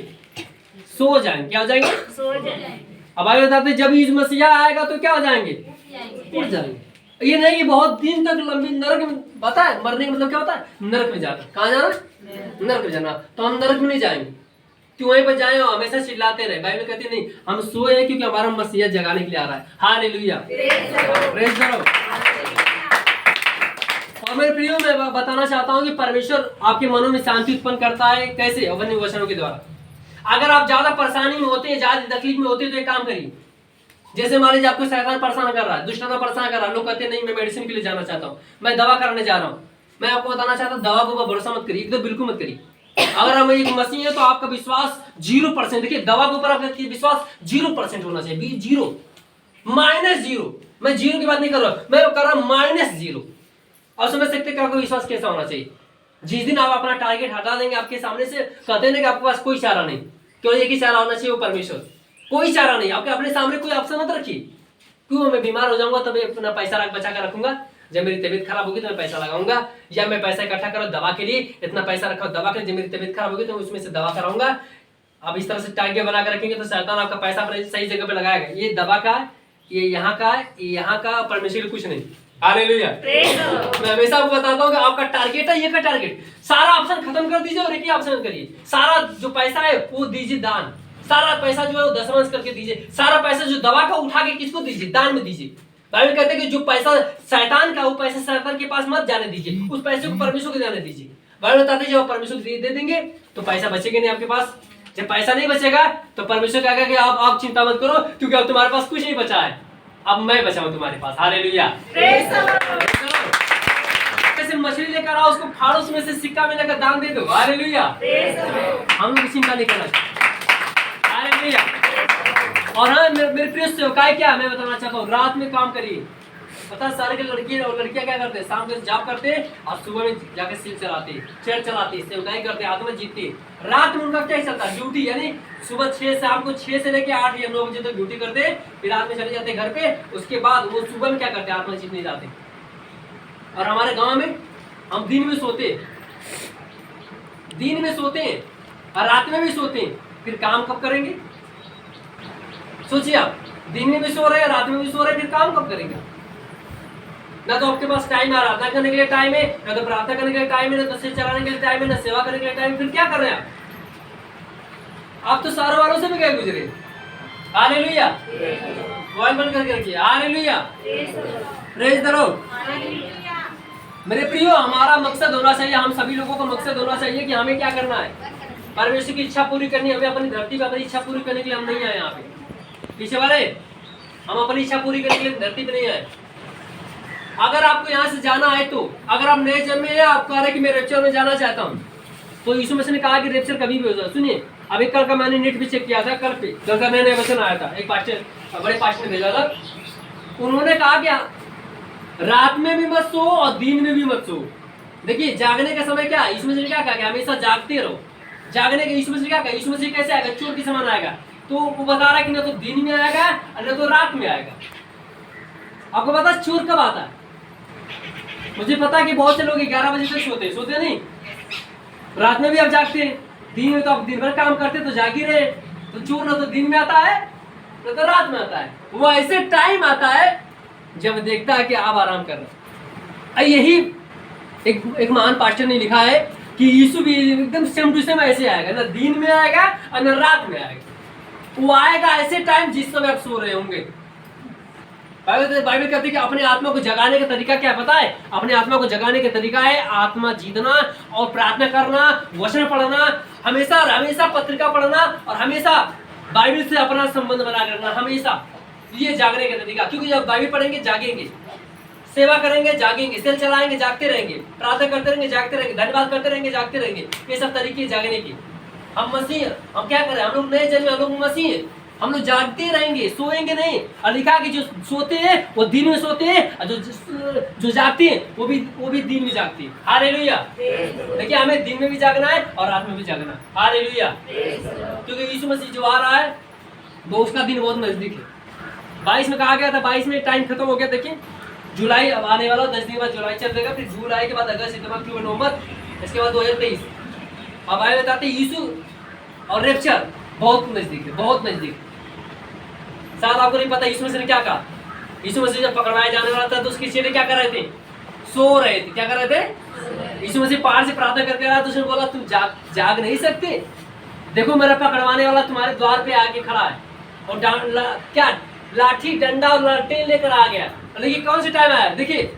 Speaker 1: सो जाएंगे। क्या हो जाएंगे, सो जाएंगे। अब बाइबल बताते जब यीशु मसीह आएगा तो क्या हो जाएंगे, उठ जाएंगे। ये नहीं कि बहुत दिन तक लंबी नरक में, पता है मरने का मतलब क्या होता है, नरक में जाना। कहाँ जाना, नरक में जाना। तो हम नरक में नहीं जाएंगे, क्यों वहीं पर जाए और हमेशा चिल्लाते रहे। बाइबल कहती है नहीं, हम सोए हैं क्योंकि हमारा मसीहा जगाने के लिए आ रहा है। Hallelujah, praise the Lord. और मेरे प्रियो मैं बताना चाहता हूँ कि परमेश्वर आपके मनों में शांति उत्पन्न करता है। कैसे, अपने वचनों के द्वारा। अगर आप ज्यादा परेशानी में होते हैं, ज्यादा तकलीफ में होते हैं तो एक काम करिए, जैसे मान लीजिए आपको शैतान परेशान कर रहा है, दुष्टता परेशान कर रहा है, लोग कहते हैं नहीं मैं मेडिसिन के लिए जाना चाहता हूँ, मैं दवा कराने जा रहा हूँ। मैं आपको बताना चाहता हूँ दवा के ऊपर भरोसा मत करिए, एकदम बिल्कुल मत करिए। अगर हम एक मसीह है तो आपका विश्वास 0%, देखिए दवा के ऊपर आपका विश्वास 0% होना चाहिए, जीरो, -0। मैं जीरो की बात नहीं कर रहा, मैं कर रहा -0। और समझ सकते हैं आपका विश्वास कैसा होना चाहिए। जिस दिन आप अपना टारगेट हटा देंगे आपके सामने से, कहते हैं कि आपके पास कोई चारा नहीं, केवल एक ही चारा होना चाहिए, वो परमेश्वर। कोई चारा नहीं, आपके अपने सामने कोई ऑप्शन मत रखिए। क्यों, मैं बीमार हो जाऊंगा तब अपना पैसा बचा कर रखूंगा, जब मेरी तबीयत खराब होगी तो मैं पैसा लगाऊंगा, या मैं पैसा इकट्ठा करूँ दवा के लिए, इतना पैसा रखा दवा के लिए, जब मेरी तबीयत खराब होगी तो उसमें से दवा कराऊंगा। आप इस तरह से टारगेट बना कर रखेंगे तो शैतान आपका पैसा सही जगह पे लगाएगा। ये दवा का है, ये यहाँ का है, ये यहाँ का, परमेश्वर कुछ नहीं। हालेलुया। मैं हमेशा आपको बताता हूँ कि आपका टारगेट है, ये का टारगेट, सारा ऑप्शन खत्म कर दीजिए और एक ही ऑप्शन करिए। सारा जो पैसा है वो दीजिए दान, सारा पैसा जो है वो दशमांश करके दीजिए, सारा पैसा जो दवा का उठा के किसको दीजिए, दान में दीजिए। बाइबल कहते हैं कि जो पैसा शैतान का, वो पैसा शैतान के पास मत जाने दीजिए, उस पैसे को परमेश्वर को जाने दीजिए। बाइबल बताते हैं जब परमेश्वर को दे देंगे तो पैसा बचेगा नहीं आपके पास। जब पैसा नहीं बचेगा तो परमेश्वर कहेगा कि आप चिंता मत करो, क्योंकि अब तुम्हारे पास कुछ नहीं बचा है, अब मैं बचा हूं तुम्हारे पास। हालेलुया। जैसे मछली लेकर आओ, उसको फाड़ो, उसमें से सिक्का में लेकर दान दे दो। हालेलुया। हम लोग चिंता नहीं करना। हालेलुया। और हाँ मेरे प्रिय सेवकाई, क्या मैं बताना चाहता हूँ, रात में काम करिए। पता सारे के लड़की और लड़कियां क्या करते हैं, शाम को जॉब करते हैं और सुबह में जाकर सेल चलाते, चेयर चलाते, सेवकाई करते, आत्मा जीतते। रात में उनका क्या चलता है, ड्यूटी, यानी सुबह 6 शाम को 6 से लेकर 8 या 9 बजे तक ड्यूटी करते, फिर रात में चले जाते घर पे। उसके बाद वो सुबह में क्या करते, आत्मा जीतने जाते। और हमारे गाँव में हम दिन में सोते और रात में भी सोते, फिर काम कब करेंगे? सोचिए आप, दिन में भी सो रहे हैं, रात में भी सो रहे हैं, फिर काम कब करेंगे? ना तो आपके पास टाइम है आराधना करने के लिए टाइम है, ना तो प्रार्थना करने के लिए टाइम है, ना तो सिर चलाने के लिए टाइम है, ना सेवा करने के लिए टाइम है, फिर क्या कर रहे हैं आप तो सारों वालों से भी गए गुजरे। हालेलुया। मोबाइल बंद करके रखिए। हालेलुया। Praise the Lord. मेरे प्रियो, हमारा मकसद होना चाहिए, हम सभी लोगों का मकसद होना चाहिए कि हमें क्या करना है, परमेश्वर की इच्छा पूरी करनी है। हमें अपनी धरती पे अपनी इच्छा पूरी करने के लिए हम नहीं आए यहाँ पे। पीछे वाले, हम अपनी इच्छा पूरी करने के लिए धरती पे नहीं आए। अगर आपको यहाँ से जाना है, तो अगर आप नए जन्मे हैं, आप कह रहे हैं कि मैं रेप्चर में जाना चाहता हूँ, तो यीशु मसीह ने कहा कि रेप्चर कभी भी हो जाए। सुनिए, अभी कल का मैंने नेट पे चेक किया था, कल का नया वचन आया था, एक पास्टर, बड़े पास्टर ने भेजा था। उन्होंने कहा कि रात में भी मत सो और दिन में भी मत सो। देखिए, जागने का समय क्या है, यीशु मसीह ने क्या कहा कि हमेशा जागते रहो। जागने के यीशु मसीह क्या कहा, यीशु मसीह कैसे आएगा, चोर के समान आएगा। तो वो बता रहा है कि न तो दिन में आएगा और न तो रात में आएगा। आपको पता है चोर कब आता है? मुझे पता है कि बहुत से लोग 11 बजे तक सोते नहीं, रात में भी आप जागते हैं, दिन में तो आप दिन भर काम करते तो जाग ही रहे। तो चोर न तो दिन में आता है न तो रात में आता है, वो ऐसे टाइम आता है जब देखता है कि आप आराम कर रहे हैं। यही एक महान पास्टर ने लिखा है कि यीशु भी एकदम सेम टू सेम ऐसे आएगा, ना दिन में आएगा और न रात में आएगा। वो आएगा ऐसे टाइम जिस समय आप सो रहे होंगे। बाइबल कहती है कि अपने आत्मा को जगाने का तरीका क्या पता है? अपने आत्मा को जगाने का तरीका है आत्मा जीतना और प्रार्थना करना, वचन पढ़ना, हमेशा हमेशा पत्रिका पढ़ना और हमेशा बाइबल से अपना संबंध बना करना, हमेशा। ये जागने का तरीका, क्योंकि जब बाइबल पढ़ेंगे जागेंगे, सेवा करेंगे जागेंगे, सेल चलाएंगे जागते रहेंगे, प्रार्थना करते रहेंगे जागते रहेंगे, धन्यवाद करते रहेंगे जागते रहेंगे। ये सब तरीके जागने के। हम मसीह, हम क्या करें, हम लोग नए जन्मे, हम लोग मसीह हैं, हम लोग जागते रहेंगे, सोएंगे नहीं। और लिखा कि जो सोते हैं वो दिन में सोते हैं और जो जागते हैं वो भी दिन में जागते हैं। हालेलुया। देखिए, हमें दिन में भी जागना है और रात में भी जागना है। हालेलुया। क्योंकि यीशु मसीह जो आ रहा है वो उसका दिन बहुत नजदीक है। 22 में कहा गया था, 22 में टाइम खत्म हो गया। देखिए, जुलाई अब आने वाला, 10 दिन बाद जुलाई चल देगा, फिर जुलाई के बाद अगस्त, सितंबर, अक्टूबर, नवंबर, इसके बाद 2023। अब आए बताते यीशु और रेप्चर बहुत नजदीक है, बहुत नजदीक। शायद आपको नहीं पता यीशु मसीह ने क्या कहा। यीशु मसीह जब पकड़वाया जाने वाला था तो उसके चेले क्या कर रहे थे, सो रहे थे। क्या कर रहे थे? यीशु मसीह पहाड़ से प्रार्थना करके आया तो उसने बोला तुम जाग नहीं सकते? देखो, मेरा पकड़वाने वाला तुम्हारे द्वार पे आके खड़ा है और क्या लाठी डंडा और लालटेन लेकर आ गया। लेकिन कौन से टाइम आया? देखिए,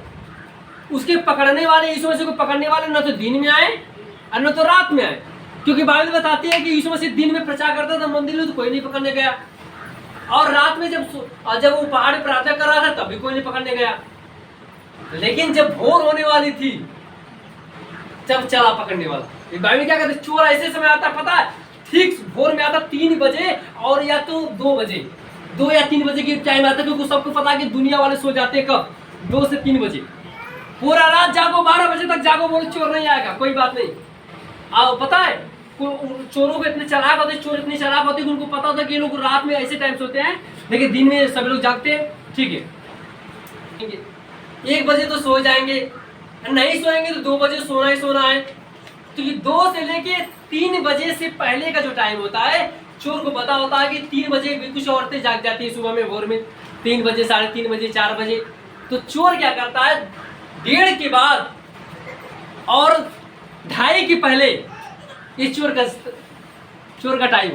Speaker 1: उसके पकड़ने वाले, यीशु मसीह को पकड़ने वाले न तो दिन में आए और न तो रात में आए। क्योंकि बाइबल बताती है कि यीशु मसीह दिन में प्रचार करता था, मंदिर में तो कोई नहीं पकड़ने गया। और रात में जब वो पहाड़ पे प्रार्थना कर रहा था तब भी कोई नहीं पकड़ने गया। लेकिन जब भोर होने वाली थी जब चला पकड़ने वाला। बाइबल में क्या कहते, चोर ऐसे समय आता पता है, ठीक भोर में आता 3 बजे और या तो 2 बजे, 2 या 3 बजे की टाइम आता, क्योंकि सबको पता है कि दुनिया वाले सो जाते हैं कब, 2 से 3 बजे। पूरा रात जागो, 12 बजे तक जागो, बोलो चोर नहीं आएगा, कोई बात नहीं। आओ, पता है चोरों को इतने चालाक होते, चोर इतने चालाक होते कि उनको पता होता कि ये लोग रात में ऐसे टाइम सोते हैं, लेकिन दिन में सब लोग जागते हैं। ठीक है, 1 बजे तो सो जाएंगे, नहीं सोएंगे तो 2 बजे सोना ही सोना है। तो ये 2 से लेके 3 बजे से पहले का जो टाइम होता है, चोर को पता होता है कि 3 बजे भी कुछ औरतें जाग जाती है सुबह में, भोर में 3 बजे, 3:30 बजे, 4 बजे। तो चोर क्या करता है, 1:30 के बाद और 2:30 के पहले ये चोर का टाइम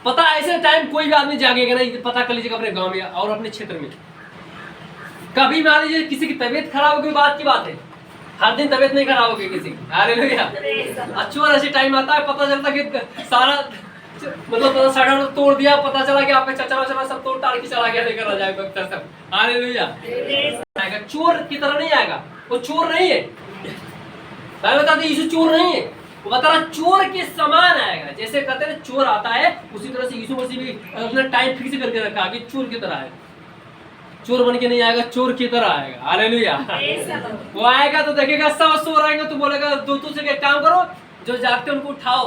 Speaker 1: पता है। ऐसे टाइम कोई भी आदमी जागेगा नहीं, पता कर लीजिएगा अपने गांव में और अपने क्षेत्र में। कभी मान लीजिए किसी की तबीयत खराब हो गई, बात की बात है, हर दिन तबीयत नहीं खराब होगी किसी की। हालेलुया। चोर ऐसे टाइम आता है, पता चलता कि सारा मतलब साढ़ा तोड़ दिया, पता चला कि आपका चचा वचना सब तोड़ ताड़ के चला गया, लेकर आ जाएगा सब। हालेलुया। चोर की तरह नहीं आएगा, वो चोर नहीं है। बाइबल बताती है यीशु चोर नहीं है, वो बता रहा चोर के समान आएगा। जैसे कहते हैं चोर आता है, उसी तरह से यीशु मसीह भी अपना टाइम फिक्स करके रखा कि चोर की तरह आएगा। चोर बन के नहीं आएगा, चोर की तरह आएगा। हालेलुया। वो आएगा तो देखेगा सब सो रहेंगे तो बोलेगा दूतों से एक काम करो, जो जागते उनको उठाओ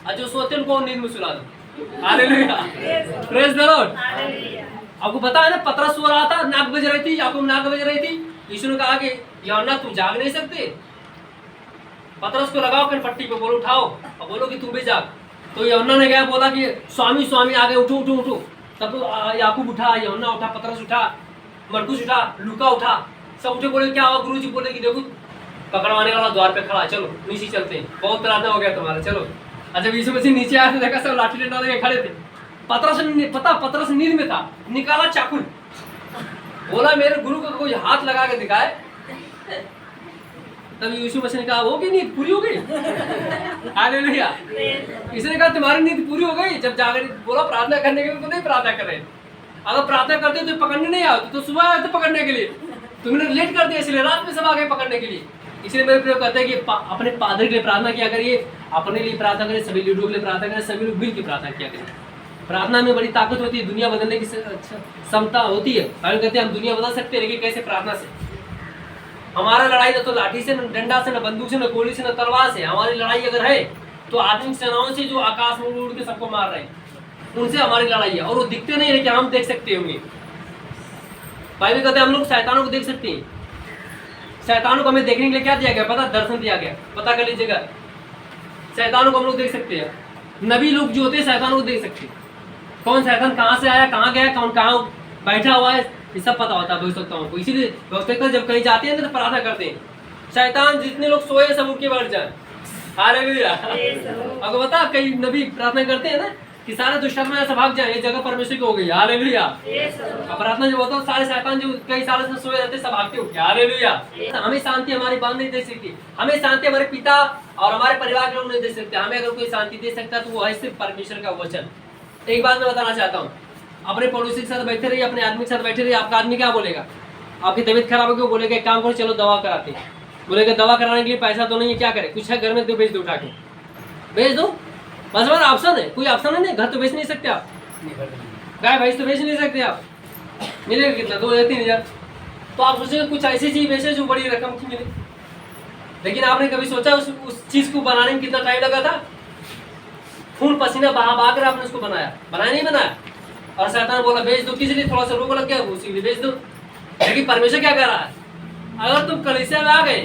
Speaker 1: और जो सोते उनको नींद में सुला दो। हालेलुया। Praise the Lord. आपको पता है ना, पतरस सो रहा था, नाक बज रही थी, याकूब नाक बज रही थी। यीशु ने कहा कि यूहन्ना तुम जाग नहीं सकते, पतरस को लगाओ कनपट्टी पे, बोलो उठाओ और बोलो कि तुम भी जाग। तो यूहन्ना ने गया, बोला कि स्वामी स्वामी आगे उठो उठो उठो। तब तो याकूब उठा, यूहन्ना उठा, पतरस उठा, मरकुस उठा, लूका उठा, सब उठे। बोले क्या हुआ गुरुजी? बोले कि देखो पकड़वाने वाला द्वार पे खड़ा है, चलो नीचे चलते हैं, बहुत प्रार्थना हो गया तुम्हारा, चलो। अच्छा, यीशु मसीह नीचे आया तो देखा सब लाठी डंडा लेके खड़े थे। पतरस नींद में था, निकाला चाकू, बोला मेरे गुरु को कोई हाथ लगा के दिखाए। तब यीशु मसीह ने कहा वो की नींद पूरी हो गई। हालेलुया। इसने कहा तुम्हारी नींद पूरी हो गई जब जाकर बोला प्रार्थना करने के लिए, तो नहीं प्रार्थना कर रहे। अगर प्रार्थना करते तो पकड़ने नहीं आओ तो सुबह आए थे पकड़ने के लिए, तुमने लेट कर दिया इसलिए रात में सब आ गए पकड़ने के लिए। इसलिए मेरे प्रिय कहते हैं कि अपने पादरी के लिए प्रार्थना किया करिए, अपने लिए प्रार्थना करें, सभी लोगों के लिए प्रार्थना करें, सभी लोग मिल की प्रार्थना किया करें। प्रार्थना में बड़ी ताकत होती है, दुनिया बदलने की क्षमता होती है। कहते हैं हम दुनिया बदल सकते हैं, लेकिन कैसे? प्रार्थना से। हमारा लड़ाई न तो लाठी से, न डंडा से, न बंदूक से, न गोली से, न तलवार से। हमारी लड़ाई अगर है तो आधुनिक सेनाओं से जो आकाश में उड़ के सबको मार रहे हैं, उनसे हमारी लड़ाई है। और वो दिखते नहीं, लेकिन हम देख सकते हैं उन्हें। बाइबल कहते हैं हम लोग शैतानों को देख सकते हैं। शैतानों को हमें देखने के लिए क्या दिया गया पता? दर्शन दिया गया, पता कर लीजिएगा। शैतानों को हम लोग देख सकते हैं, नबी लोग जो होते हैं शैतानों को देख सकते हैं। कौन शैतान कहाँ से आया, कहाँ गया, कौन कहाँ बैठा हुआ है, ये सब पता होता है भविष्यवक्ताओं को। इसीलिए भविष्यवक्ता जब कहीं जाते हैं तो प्रार्थना करते हैं, शैतान जितने लोग सोए सब उनके बढ़ जाए। हालेलुया। आपको बता कई नबी प्रार्थना करते हैं ना कि सारे दुष्टात्मा से भाग जाए, ये जगह परमेश्वर की हो गई। हालेलुया। प्रार्थना जब होता है सारे शैतान जो कई सालों से सोए रहते सब भागते उठे। हालेलुया। हमें शांति हमारी बात नहीं दे सकती, हमें शांति हमारे पिता और हमारे परिवार के लोग नहीं दे सकते। हमें अगर कोई शांति दे सकता है तो वो है सिर्फ परमेश्वर का वचन। एक बात मैं बताना चाहता हूँ, अपने पड़ोसी के साथ बैठे रहिए, अपने आदमी के साथ बैठे रहिए। आपका आदमी क्या बोलेगा? आपकी तबीयत खराब होगी, वो बोलेगा एक काम करो चलो दवा कराते हैं। बोलेगा दवा कराने के लिए पैसा तो नहीं है, क्या करे? कुछ है घर में तो भेज दो, उठा के भेज दो, बस हमारा ऑप्शन है। कोई ऑप्शन है नहीं, घर तो बेच नहीं सकते आप, गाय भैंस तो बेच नहीं सकते आप। मिलेगा कितना? 2 या 3 हजार। तो आप सोचेंगे कुछ ऐसी चीज बेचे जो बड़ी रकम की मिले, लेकिन आपने कभी सोचा उस चीज को बनाने में कितना टाइम लगा था? खून पसीना बहा कर आपने उसको बनाया नहीं बनाया। और शैतान बोला बेच दो, किसी लिए थोड़ा सा रोक लग गया उसी लिए बेच दो। लेकिन परमेश्वर क्या कर रहा है? अगर तुम कलीसिया में आ गए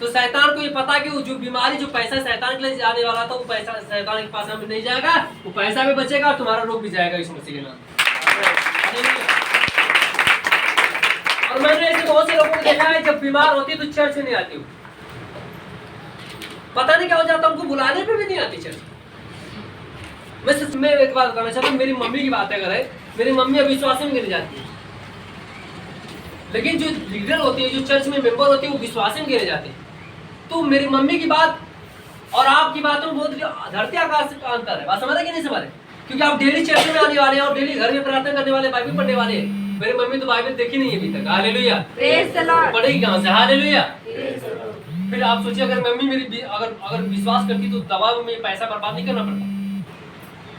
Speaker 1: तो शैतान को ये पता कि वो जो बीमारी, जो पैसा शैतान के लिए जाने वाला था, वो पैसा शैतान के पास में नहीं जाएगा, वो पैसा भी बचेगा और तुम्हारा रोग भी जाएगा इस मसीह के नाम। और मैंने ऐसे बहुत से लोगों को देखा है जब बीमार होती है तो चर्च में नहीं आती हूँ, पता नहीं क्या हो जाता, उनको बुलाने पे भी नहीं आती चर्च। मैं एक बात कहना चाहता हूँ, मेरी मम्मी की बात अगर है, मेरी मम्मी अविश्वास में गिर जाती है, लेकिन जो लीडर होती है, जो चर्च में मेंबर होते हैं, वो विश्वास में गिर जाते हैं। तो मेरी मम्मी की बात और आपकी बातों में बहुत धरती आकाश का अंतर है। बात समझ रहे कि नहीं समझ रहे? क्योंकि आप डेली चर्च में आने वाले हैं और डेली घर में प्रार्थना करने वाले, बाइबल पढ़ने वाले हैं। मेरी मम्मी तो बाइबल देखी नहीं है अभी तक, हालेलुया, पढ़ेगी कहाँ से, हालेलुया। फिर आप सोचिए अगर मम्मी मेरी अगर विश्वास करती तो दवा में पैसा बर्बाद नहीं करना पड़ता,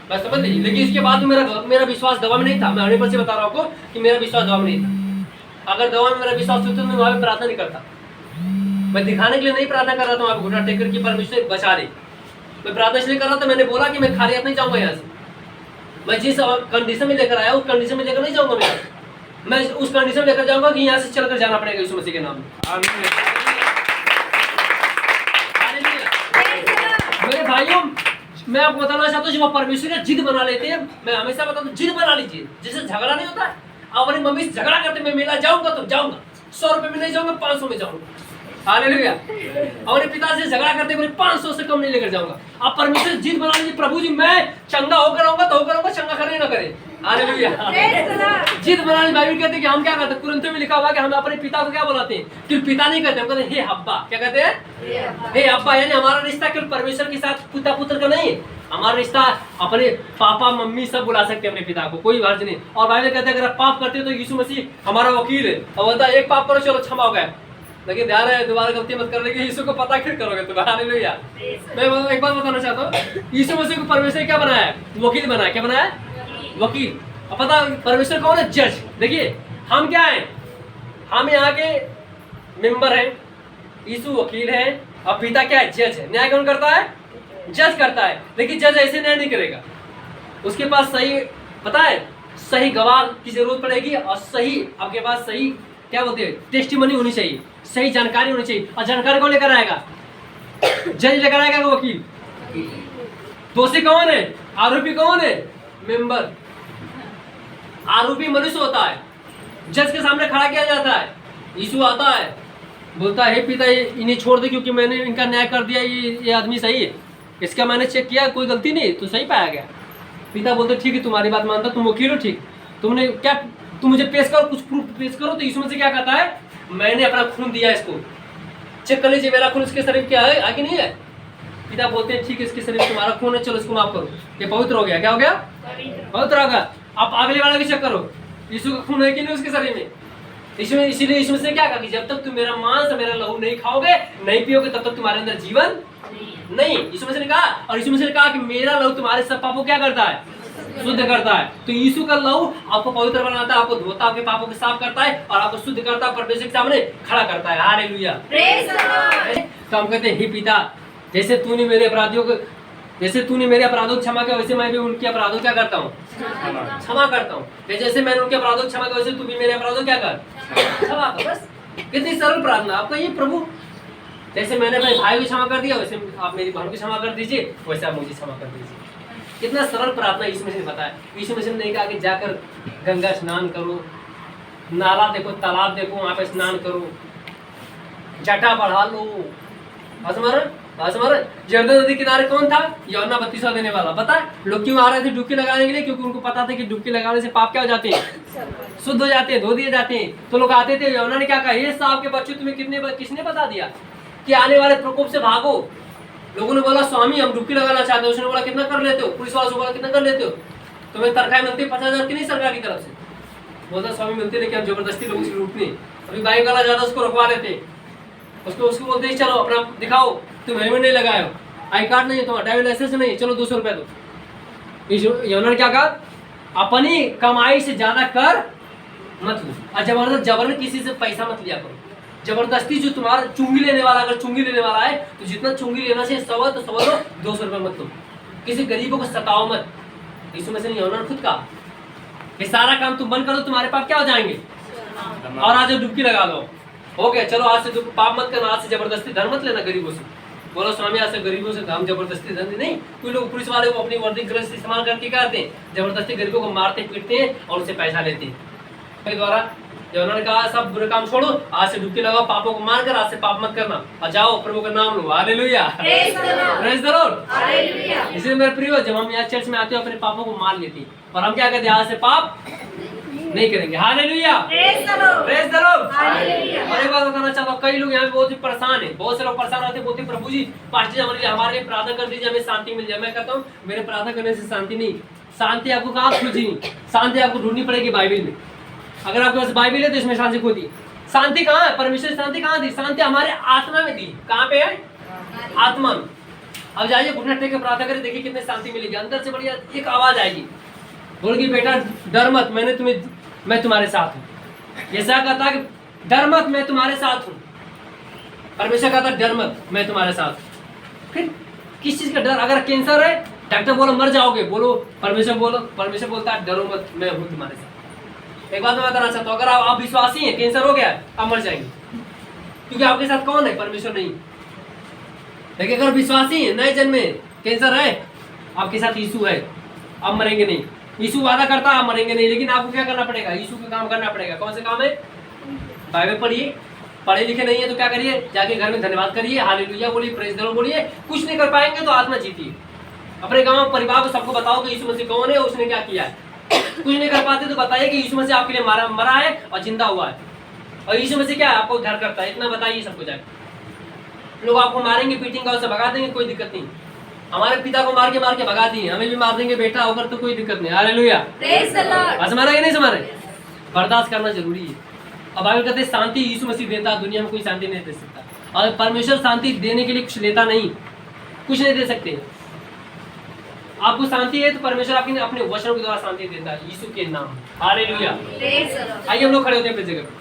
Speaker 1: बस समझ लीजिए। लेकिन इसके बाद मेरा विश्वास दवा में नहीं था, मैं 100% बता रहा हूँ आपको कि मेरा विश्वास दवा में नहीं था। अगर दवा में मेरा विश्वास होता तो मैं वहाँ पे प्रार्थना नहीं करता। मैं दिखाने के लिए नहीं प्रार्थना कर रहा था वहाँ पे घुटना टेक कर कि परमेश्वर बचा ले। मैं प्रार्थना इसलिए कर रहा था, मैंने बोला कि मैं खाली हाथ नहीं जाऊंगा यहाँ से। मैं जिस कंडीशन में लेकर आया उस कंडीशन में लेकर नहीं जाऊंगा। मैं उस कंडीशन में लेकर जाऊंगा कि यहाँ से चलकर जाना पड़ेगा यीशु मसीह के नाम में। मेरे भाइयों, मैं आपको बताना चाहता हूँ, जब आप परमेश्वर का जिद बना लेते हैं, मैं हमेशा बताता हूँ जिद बना लीजिए। जैसे झगड़ा नहीं होता है, आप अपनी मम्मी से झगड़ा करते, मैं मेला जाऊंगा तो जाऊंगा, 100 रुपए में नहीं जाऊंगा, 500 में जाऊंगा, हालेलुया। अपने पिता से झगड़ा करते बोले 500 से कम नहीं लेकर जाऊंगा। आप परमेश्वर जिद बना लीजिए, प्रभु जी मैं चंगा होकर आऊंगा तो होकर आऊंगा, चंगा करे ना करे, हालेलुया। जिद बना लीजिए। बाइबल कहते हैं कि हम क्या करते हैं, कुरिन्थियों में लिखा हुआ है कि हम अपने पिता को क्या बुलाते हैं, कि पिता नहीं कहते, हम कहते हैं हे अब्बा। क्या कहते हैं, हे अब्बा। यानी हमारा रिश्ता केवल परमेश्वर के साथ पिता पुत्र का नहीं है, हमारा रिश्ता अपने पापा मम्मी सब बुला सकते हैं अपने पिता को, कोई हर्ज नहीं। और बाइबल कहते हैं अगर आप पाप करते हो तो यीशु मसीह हमारा वकील है, और बोलता है एक पाप करो चलो क्षमा हो गया, लेकिन ध्यान है दोबारा गलती मत करने की, यीशु को पता फिर करोगे तुम, हालेलुया। मैं एक बात बताना चाहता हूँ, यीशु मसीह को परमेश्वर क्या बनाया है, वकील बनाया। क्या बनाया, वकील। अब पता परमेश्वर कौन है, जज। देखिए हम क्या है, हम यहाँ के मेंबर हैं, यीशु वकील है, और पिता क्या है, जज है। न्याय कौन करता है, जज करता है। लेकिन जज ऐसे न्याय नहीं करेगा, उसके पास सही पता है, सही गवाह की जरूरत पड़ेगी, और सही आपके पास सही क्या बोलते हैं, टेस्टिमनी होनी चाहिए, सही जानकारी होनी चाहिए। और जानकारी कौन लेकर आएगा, जज लेकर आएगा, वो वकील। दोषी कौन है, आरोपी कौन है, मेंबर। आरोपी मनुष्य होता है, जज के सामने खड़ा किया जाता है। यीशु आता है, बोलता है हे पिता इन्हें छोड़ दे क्योंकि मैंने इनका न्याय कर दिया, ये आदमी सही है, इसका मैंने चेक किया, कोई गलती नहीं, तो सही पाया गया। पिता बोलते ठीक है तुम्हारी बात मानता, तुम वकील हो, ठीक, तुमने क्या, तुम मुझे पेश करो, कुछ प्रूफ पेश करो। तो यीशु मसीह क्या कहता है, मैंने अपना खून दिया, इसको चेक कर लीजिए, मेरा खून इसके शरीर क्या है, आगे नहीं है। पिता बोलते हैं ठीक है, इसके शरीर तुम्हारा खून है, चलो इसको माफ करो, ये पवित्र हो गया। क्या हो गया, पवित्र हो गया। आप अगले वाला की चेक करो, यीशु का खून है कि नहीं उसके शरीर में। इसीलिए यीशु मसीह क्या कहा कि जब तक तुम मेरा मांस मेरा लहू नहीं खाओगे, नहीं पियोगे, तब तक तुम्हारे अंदर जीवन नहीं। यीशु मसीह ने कहा, और यीशु मसीह ने कहा कि मेरा लहू तुम्हारे सब पापों क्या करता है, शुद्ध करता है। तो यीशु का लहू आपको पवित्र बनाता है, आपको धोता, आपके पापों को साफ करता है, और आपको शुद्ध करता है, परमेश्वर के सामने खड़ा करता है, हालेलुया। तो हम कहते हैं हे पिता, जैसे तूने मेरे अपराधियों को क्षमा किया, वैसे मैं भी उनके अपराधों क्या करता हूँ, क्षमा करता हूँ। जैसे मैंने उनके अपराधों को क्षमा किया, वैसे तू भी मेरे अपराधों क्या कर, क्षमा कर। बस कितनी सरल प्रार्थना आपका ये, प्रभु जैसे मैंने अपने भाई को क्षमा कर दिया, वैसे आप मेरी बहन को क्षमा कर दीजिए, वैसे आप मुझे क्षमा कर दीजिए। कितना सरल प्रार्थना यीशु मसीह ने बताया। यीशु मसीह ने कहा कि जाकर गंगा स्नान करो, नाला देखो, तालाब देखो, वहाँ पे स्नान करो, जटा बढ़ा लो। जर्दन नदी किनारे कौन था, यूहन्ना बपतिस्मा देने वाला। पता है लोग क्यों आ रहे थे डुबकी लगाने के लिए, क्योंकि उनको पता था कि डुबकी लगाने से पाप क्या हो जाते हैं, शुद्ध हो जाते हैं, धो दिए जाते हैं। तो लोग आते थे, यूहन्ना ने क्या कहा, ये साहब के बच्चों तुम्हें किसने बता दिया कि आने वाले प्रकोप से भागो। लोगों ने बोला स्वामी हम डुबकी लगाना चाहते हैं। उसने बोला कितना कर लेते हो, पुलिस वालों से बोला कितना कर लेते हो, तुम्हें तनख्वाह मिलती है 50,000 की नहीं सरकार की तरफ से। बोलता स्वामी मिलती लेकिन हम जबरदस्ती लोगों से लूटनी, अभी बाइक वाला ज्यादा उसको रुकवा लेते, उसको बोलते हैं चलो अपना दिखाओ, तुम हेलमेट नहीं लगाए हो, आई कार्ड नहीं है तुम्हारा, ड्राइविंग लाइसेंस नहीं, चलो 200 रुपए दो। यूहन्ना ने क्या कहा, अपनी कमाई से ज्यादा कर मत लो, और जबरन किसी से पैसा मत लिया करो। जबरदस्ती जो तुम्हारा चुंगी लेने वाला, अगर चुंगी लेने वाला है तो जितना चुंगी लेना चाहिए 100 तो 100 लो, 200 रुपए मत लो। किसी गरीबों को सताओ मत। यीशु मसीह ने यूहन्ना ने खुद कहा कि सारा काम तुम बंद करो, तुम्हारे पाप क्या हो जाएंगे, और आज डुबकी लगा दो, हो गया। चलो आज से पाप मत करना, आज से जबरदस्ती धन मत लेना गरीबों से। बोलो स्वामी आज से गरीबों से हम जबरदस्ती धन नहीं। कोई लोग पुलिस वाले को अपनी वर्दी ड्रेस इस्तेमाल करके क्या करते हैं, जबरदस्ती गरीबों को मारते पीटते हैं और उनसे पैसा लेते हैं। द्वारा यूहन्ना ने कहा सब बुरे काम छोड़ो, आज से डुबकी लगाओ, पापों को मार कर आज से पाप मत करना, और जाओ प्रभु का नाम लो, hallelujah, praise the Lord, hallelujah. इसलिए मेरे प्रियो जब हम यहाँ चर्च में आते हैं अपने पापों को मान लेते हैं, और हम क्या कहते हैं आज से पाप नहीं करेंगे, hallelujah, praise the Lord, hallelujah. और एक बात बताना चाहता हूँ, कई लोग यहाँ पे बहुत ही परेशान है, बहुत से लोग परेशान होते हैं, बोलते प्रभु जी पास्टर जी हमारे लिए प्रार्थना कर दीजिए, हमें शांति मिल जाए। मैं कहता हूँ मेरे प्रार्थना करने से शांति नहीं, शांति आपको कहाँ खोजी? शांति आपको ढूंढनी पड़ेगी बाइबल में। अगर आपके पास बाइबल है तो इसमें शांति खोदी। शांति कहाँ है? परमेश्वर ने शांति कहाँ दी? शांति हमारे आत्मा में दी। कहाँ पे है? आत्मा में। अब जाइए घुटना टेक के प्रार्थना करें, देखिए कितनी शांति मिलेगी। अंदर से बढ़िया एक आवाज आएगी, बोलेगी बेटा डर मत, मैं तुम्हारे साथ हूँ। ऐसा कहता कि डर मत, मैं तुम्हारे साथ हूँ। परमेश्वर कहता डर मत, मैं तुम्हारे साथ हूँ। फिर किस चीज का डर? अगर कैंसर है, डॉक्टर बोलो मर जाओगे, बोलो परमेश्वर बोलता है डरो मत, मैं हूँ तुम्हारे साथ। एक बात मैं बताना चाहता हूँ, अगर आप विश्वासी हैं, कैंसर हो गया है, आप मर जाएंगे, क्योंकि आपके साथ कौन है? परमेश्वर नहीं। लेकिन अगर विश्वासी है, नए जन्मे, कैंसर है, आपके साथ यीशु है, आप मरेंगे नहीं। यीशु वादा करता है आप मरेंगे नहीं, लेकिन आपको क्या करना पड़ेगा? यीशु का काम करना पड़ेगा। कौन से काम है? बाइबल पढ़िए। पढ़े लिखे नहीं है तो क्या करिए? जाके घर में धन्यवाद करिए, हालेलुया बोलिए, प्रेज द लॉर्ड बोलिए। कुछ नहीं कर पाएंगे तो आत्मा जीतिए। अपने गांव परिवार को सबको बताओ कि यीशु मसीह कौन है, उसने क्या किया है। कुछ नहीं कर पाते तो बताइए कि यीशु मसीह आपके लिए मरा है और जिंदा हुआ है, और यीशु मसीह क्या है, आपको उद्धार करता है। इतना बताइए सबको जाके। लोग आपको मारेंगे पीटेंगे और भगा देंगे, कोई दिक्कत नहीं। हमारे पिता को मार के भगा दिए, हमें भी मार देंगे बेटा होकर तो कोई दिक्कत नहीं। Hallelujah, praise the Lord. समझ नहीं समझ रहे? बर्दाश्त करना जरूरी है। अब बाइबल कहते हैं शांति यीशु मसीह देता, दुनिया में कोई शांति नहीं दे सकता। और परमेश्वर शांति देने के लिए कुछ लेता नहीं, कुछ नहीं दे सकते। आपको शांति है तो परमेश्वर आपके अपने वचनों के द्वारा शांति देता है, यीशु के नाम। हालेलुया। आइए हम लोग खड़े होते हैं अपनी जगह।